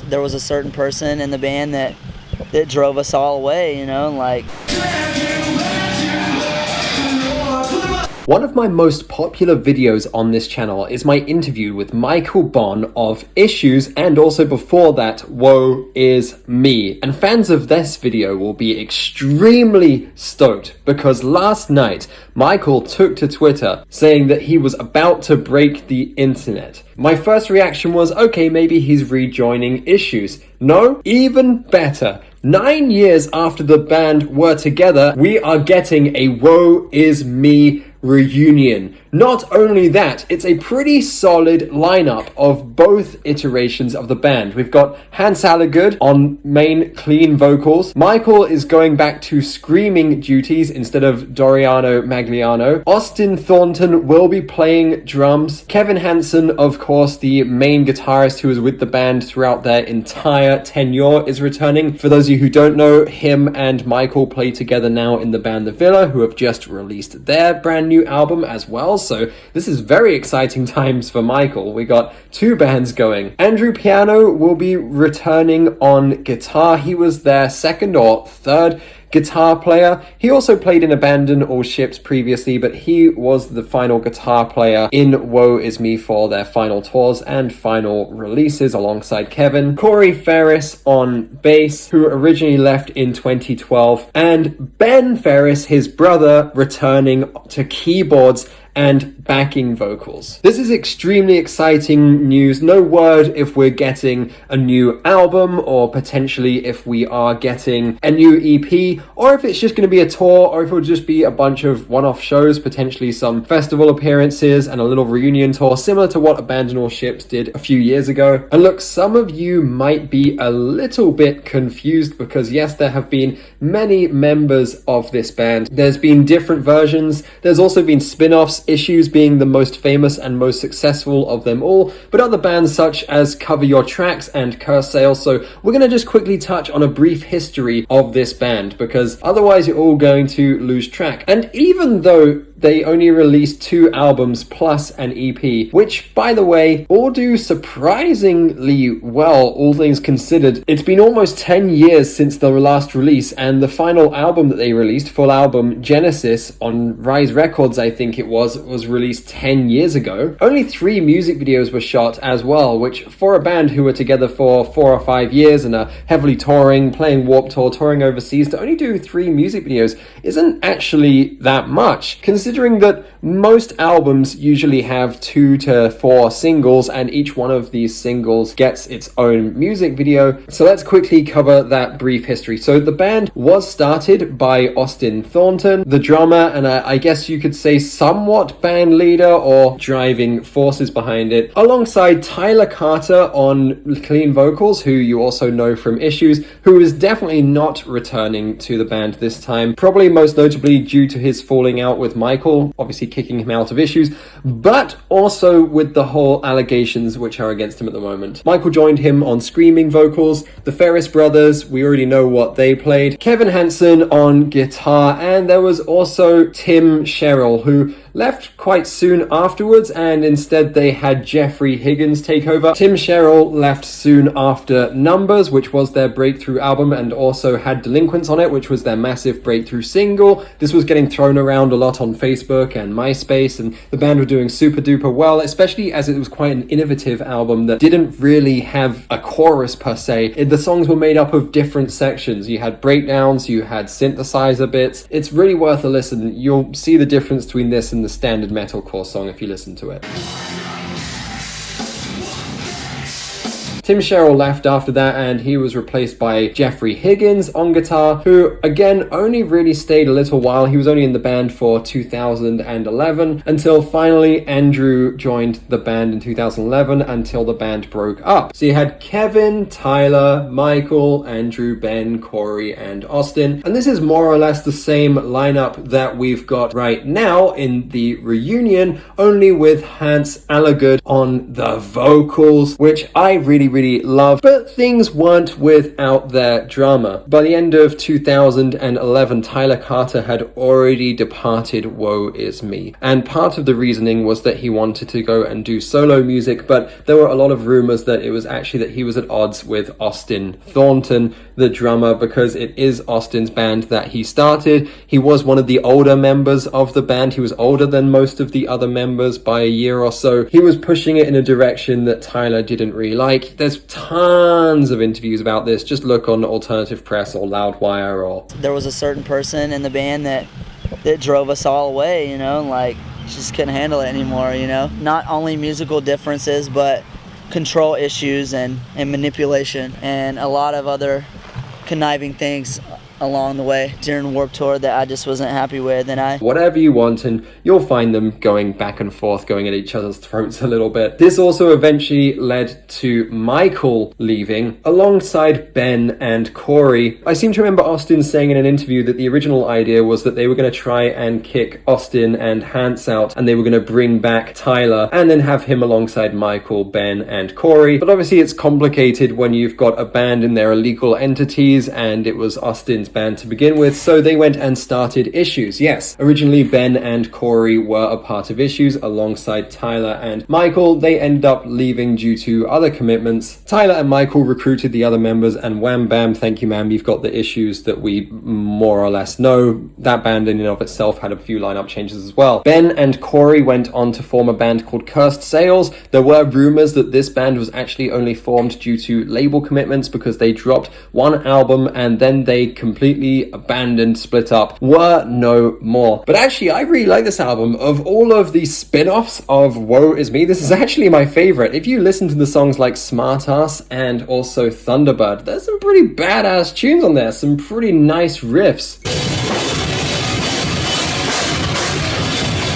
there was a certain person in the band that drove us all away, you know, like. One of my most popular videos on this channel is my interview with Michael Bohn of Issues, and also before that, Woe Is Me. And fans of this video will be extremely stoked because last night, Michael took to Twitter saying that he was about to break the internet. My first reaction was, okay, maybe he's rejoining Issues. No, even better. 9 years after the band were together, we are getting a Woe Is Me reunion. Not only that, it's a pretty solid lineup of both iterations of the band. We've got Hance Alligood on main clean vocals. Michael is going back to screaming duties instead of Doriano Magliano. Austin Thornton will be playing drums. Kevin Hanson, of course, the main guitarist who was with the band throughout their entire tenure, is returning. For those of you who don't know, him and Michael play together now in the band The Villa, who have just released their brand new album as well. So this is very exciting times for Michael. We got two bands going. Andrew Paiano will be returning on guitar. He was their second or third guitar player. He also played in Abandon All Ships previously, but he was the final guitar player in Woe Is Me for their final tours and final releases alongside Kevin. Cory Ferris on bass, who originally left in 2012, and Ben Ferris, his brother, returning to keyboards and backing vocals. This is extremely exciting news. No word if we're getting a new album or potentially if we are getting a new EP, or if it's just going to be a tour, or if it'll just be a bunch of one-off shows, potentially some festival appearances and a little reunion tour similar to what Abandon All Ships did a few years ago. And look, some of you might be a little bit confused because yes, there have been many members of this band. There's been different versions. There's also been spin-offs, Issues being the most famous and most successful of them all, but other bands such as Cover Your Tracks and Curse Sales. So we're going to just quickly touch on a brief history of this band because otherwise you're all going to lose track. And even though they only released 2 albums plus an EP, which, by the way, all do surprisingly well, all things considered. It's been almost 10 years since the last release, and the final album that they released, full album Genesis, on Rise Records, I think it was released 10 years ago. Only 3 music videos were shot as well, which for a band who were together for 4 or 5 years and are heavily touring, playing Warped Tour, touring overseas, to only do 3 music videos isn't actually that much, considering that most albums usually have 2 to 4 singles, and each one of these singles gets its own music video. So let's quickly cover that brief history. So the band was started by Austin Thornton, the drummer, and I guess you could say somewhat band leader or driving forces behind it, alongside Tyler Carter on clean vocals, who you also know from Issues, who is definitely not returning to the band this time, probably most notably due to his falling out with Michael, obviously kicking him out of Issues, but also with the whole allegations which are against him at the moment. Michael joined him on screaming vocals. The Ferris brothers, we already know what they played. Kevin Hanson on guitar, and there was also Tim Sherrill, who left quite soon afterwards, and instead they had Jeffrey Higgins take over. Tim Sherrill left soon after Numbers, which was their breakthrough album, and also had Delinquents on it, which was their massive breakthrough single. This was getting thrown around a lot on Facebook and MySpace, and the band were doing super duper well, especially as it was quite an innovative album that didn't really have a chorus per se. The songs were made up of different sections. You had breakdowns, you had synthesizer bits. It's really worth a listen. You'll see the difference between this and the standard metalcore song if you listen to it. Tim Sherrill left after that, and he was replaced by Jeffrey Higgins on guitar, who again only really stayed a little while. He was only in the band for 2011 until finally Andrew joined the band in 2011 until the band broke up. So you had Kevin, Tyler, Michael, Andrew, Ben, Cory, and Austin, and this is more or less the same lineup that we've got right now in the reunion, only with Hance Alligood on the vocals, which I really really loved, but things weren't without their drama. By the end of 2011, Tyler Carter had already departed Woe Is Me, and part of the reasoning was that he wanted to go and do solo music, but there were a lot of rumors that it was actually that he was at odds with Austin Thornton, the drummer, because it is Austin's band that he started. He was one of the older members of the band. He was older than most of the other members by a year or so. He was pushing it in a direction that Tyler didn't really like. There's tons of interviews about this. Just look on Alternative Press or Loudwire. Or there was a certain person in the band that drove us all away, you know, like just couldn't handle it anymore, you know. Not only musical differences, but control issues and manipulation and a lot of other conniving things along the way during Warped Tour that I just wasn't happy with. And whatever you want, and you'll find them going back and forth, going at each other's throats a little bit. This also eventually led to Michael leaving alongside Ben and Cory. I seem to remember Austin saying in an interview that the original idea was that they were going to try and kick Austin and Hance out, and they were going to bring back Tyler and then have him alongside Michael, Ben and Cory. But obviously it's complicated when you've got a band and there are legal entities, and it was Austin's band to begin with, so they went and started Issues. Yes, originally Ben and Cory were a part of Issues alongside Tyler and Michael. They ended up leaving due to other commitments. Tyler and Michael recruited the other members, and wham bam, thank you ma'am, you've got the Issues that we more or less know. That band in and of itself had a few lineup changes as well. Ben and Cory went on to form a band called Cursed Sales. There were rumors that this band was actually only formed due to label commitments because they dropped one album and then they completely abandoned, split up, were no more. But actually, I really like this album. Of all of the spin-offs of Woe Is Me, this is actually my favorite. If you listen to the songs like Smartass and also Thunderbird, there's some pretty badass tunes on there, some pretty nice riffs.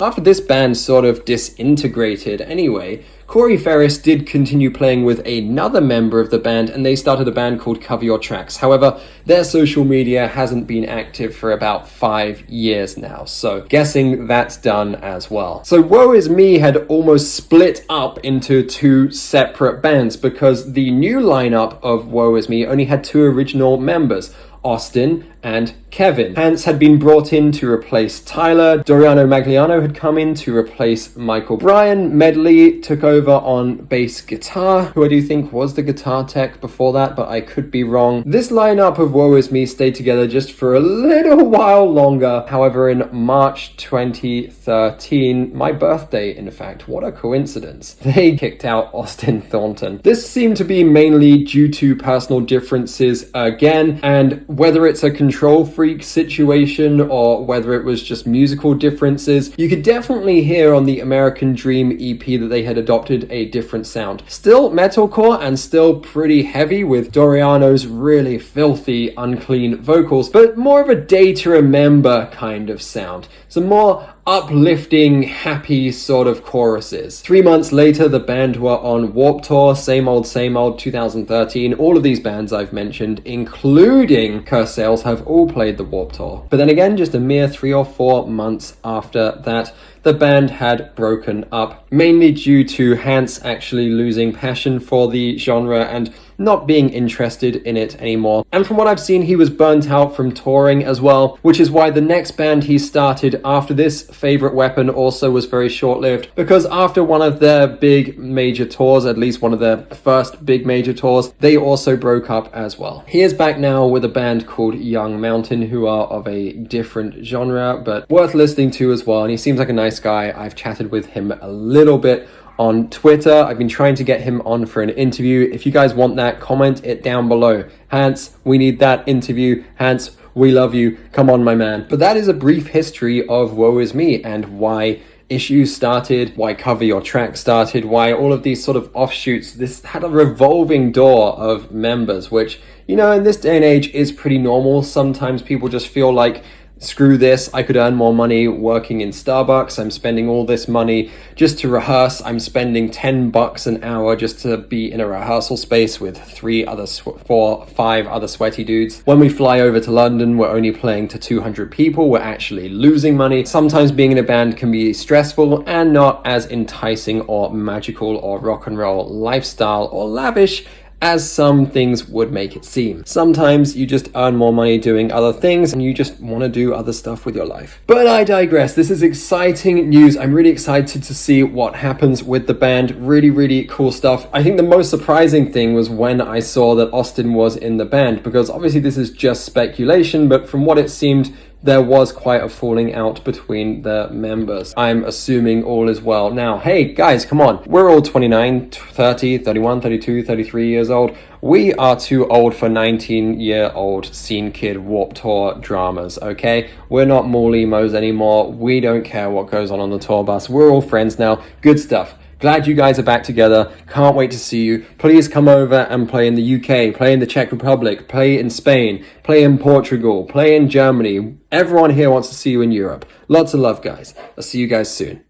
After this band sort of disintegrated anyway, Cory Ferris did continue playing with another member of the band, and they started a band called Cover Your Tracks. However, their social media hasn't been active for about 5 years now, so guessing that's done as well. So Woe Is Me had almost split up into two separate bands because the new lineup of Woe Is Me only had two original members, Austin and Kevin. Hance had been brought in to replace Tyler. Doriano Magliano had come in to replace Michael. Brian Medley took over on bass guitar, who I do think was the guitar tech before that, but I could be wrong. This lineup of Woe Is Me stayed together just for a little while longer. However, in March 2013, my birthday, in fact, what a coincidence, they kicked out Austin Thornton. This seemed to be mainly due to personal differences again, and whether it's a control freak situation or whether it was just musical differences, you could definitely hear on the American Dream EP that they had adopted a different sound. Still metalcore and still pretty heavy with Doriano's really filthy, unclean vocals, but more of a day to remember kind of sound. Some more uplifting, happy sort of choruses. 3 months later, the band were on Warped Tour, same old 2013. All of these bands I've mentioned, including Cursed Sales, have all played the Warped Tour. But then again, just a mere 3 or 4 months after that, the band had broken up, mainly due to Hance actually losing passion for the genre and not being interested in it anymore. And from what I've seen, he was burnt out from touring as well, which is why the next band he started after this, Favorite Weapon, also was very short-lived, because after one of their big major tours, at least one of their first big major tours, they also broke up as well. He is back now with a band called Young Mountain, who are of a different genre, but worth listening to as well, and he seems like a nice guy. I've chatted with him a little bit on Twitter. I've been trying to get him on for an interview. If you guys want that, comment it down below. Hance, we need that interview. Hance, we love you. Come on, my man. But that is a brief history of Woe Is Me and why Issues started, why Cover Your Tracks started, why all of these sort of offshoots. This had a revolving door of members, which, you know, in this day and age is pretty normal. Sometimes people just feel like, screw this, I could earn more money working in Starbucks. I'm spending all this money just to rehearse. I'm spending $10 an hour just to be in a rehearsal space with 4, 5 other sweaty dudes. When we fly over to London, we're only playing to 200 people. We're actually losing money. Sometimes being in a band can be stressful and not as enticing or magical or rock and roll lifestyle or lavish as some things would make it seem. Sometimes you just earn more money doing other things and you just want to do other stuff with your life. But I digress. This is exciting news. I'm really excited to see what happens with the band. Really, really cool stuff. I think the most surprising thing was when I saw that Austin was in the band, because obviously this is just speculation, but from what it seemed, there was quite a falling out between the members. I'm assuming all is well. Now, hey guys, come on. We're all 29, 30, 31, 32, 33 years old. We are too old for 19-year-old scene kid Warped Tour dramas, okay? We're not mall emos anymore. We don't care what goes on the tour bus. We're all friends now. Good stuff. Glad you guys are back together. Can't wait to see you. Please come over and play in the UK, play in the Czech Republic, play in Spain, play in Portugal, play in Germany. Everyone here wants to see you in Europe. Lots of love, guys. I'll see you guys soon.